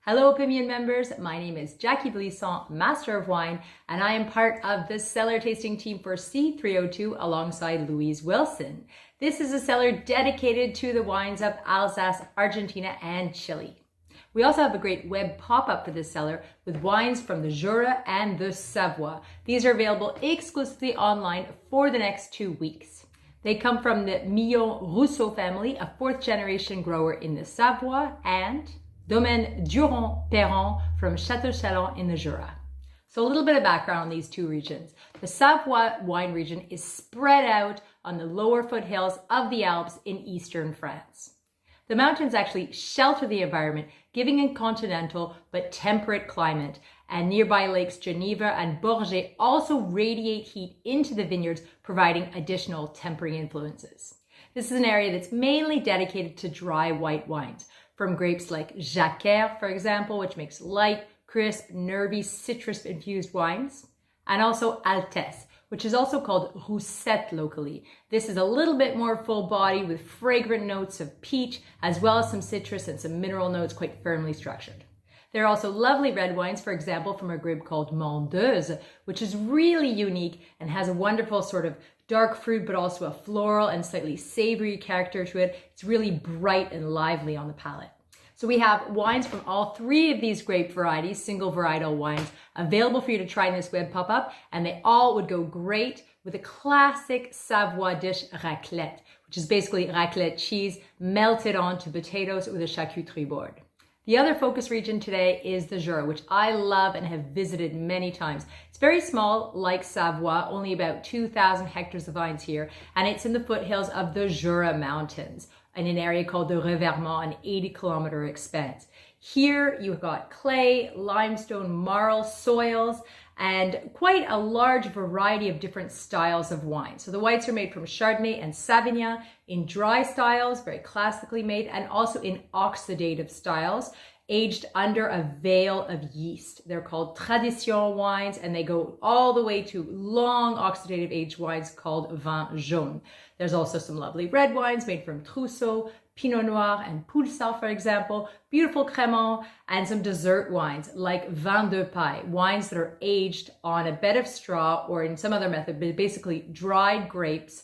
Hello Opinion members, my name is Jacky Blisson, Master of Wine, and I am part of the Cellar tasting team for C302 alongside Louise Wilson. This is a cellar dedicated to the wines of Alsace, Argentina, and Chile. We also have a great web pop-up for this cellar with wines from the Jura and the Savoie. These are available exclusively online for the next 2 weeks. They come from the Millon-Rousseau family, a 4th generation grower in the Savoie, and Domaine Durand from Château Chalon in the Jura. So a little bit of background on these two regions. The Savoie wine region is spread out on the lower foothills of the Alps in eastern France. The mountains actually shelter the environment, giving a continental but temperate climate, and nearby lakes Geneva and Bourget also radiate heat into the vineyards, providing additional tempering influences. This is an area that's mainly dedicated to dry white wines, from grapes like Jacquer, for example, which makes light, crisp, nervy, citrus-infused wines, and also Altesse, which is also called Roussette locally. This is a little bit more full body with fragrant notes of peach, as well as some citrus and some mineral notes quite firmly structured. There are also lovely red wines, for example, from a grape called Mondeuse, which is really unique and has a wonderful sort of dark fruit, but also a floral and slightly savory character to it. It's really bright and lively on the palate. So we have wines from all 3 of these grape varieties, single varietal wines, available for you to try in this web pop-up, and they all would go great with a classic Savoie dish, raclette, which is basically raclette cheese melted onto potatoes with a charcuterie board. The other focus region today is the Jura, which I love and have visited many times. It's very small, like Savoie, only about 2,000 hectares of vines here, and it's in the foothills of the Jura Mountains, in an area called the Revermont, an 80-kilometer expanse. Here you've got clay, limestone, marl soils, and quite a large variety of different styles of wine. So the whites are made from Chardonnay and Sauvignon in dry styles, very classically made, and also in oxidative styles, aged under a veil of yeast. They're called tradition wines, and they go all the way to long oxidative aged wines called vin jaune. There's also some lovely red wines made from Trousseau, Pinot Noir, and Pulsar, for example, beautiful Crémant, and some dessert wines like vin de paille, wines that are aged on a bed of straw or in some other method, but basically dried grapes,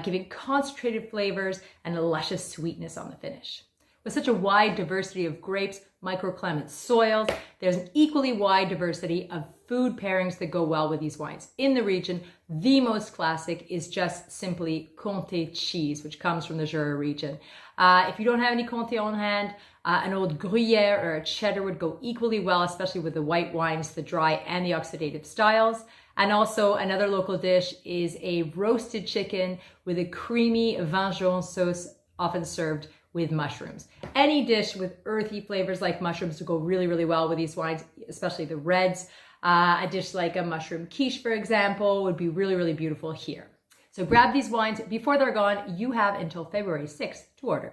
giving concentrated flavors and a luscious sweetness on the finish. With such a wide diversity of grapes, microclimate soils, there's an equally wide diversity of food pairings that go well with these wines. In the region, the most classic is just simply Comté cheese, which comes from the Jura region. If you don't have any Comté on hand, an old Gruyère or a cheddar would go equally well, especially with the white wines, the dry and the oxidative styles. And also another local dish is a roasted chicken with a creamy vin jaune sauce, often served with mushrooms. Any dish with earthy flavors like mushrooms will go really, really well with these wines, especially the reds. A dish like a mushroom quiche, for example, would be really, really beautiful here. So grab these wines before they're gone. You have until February 6th to order.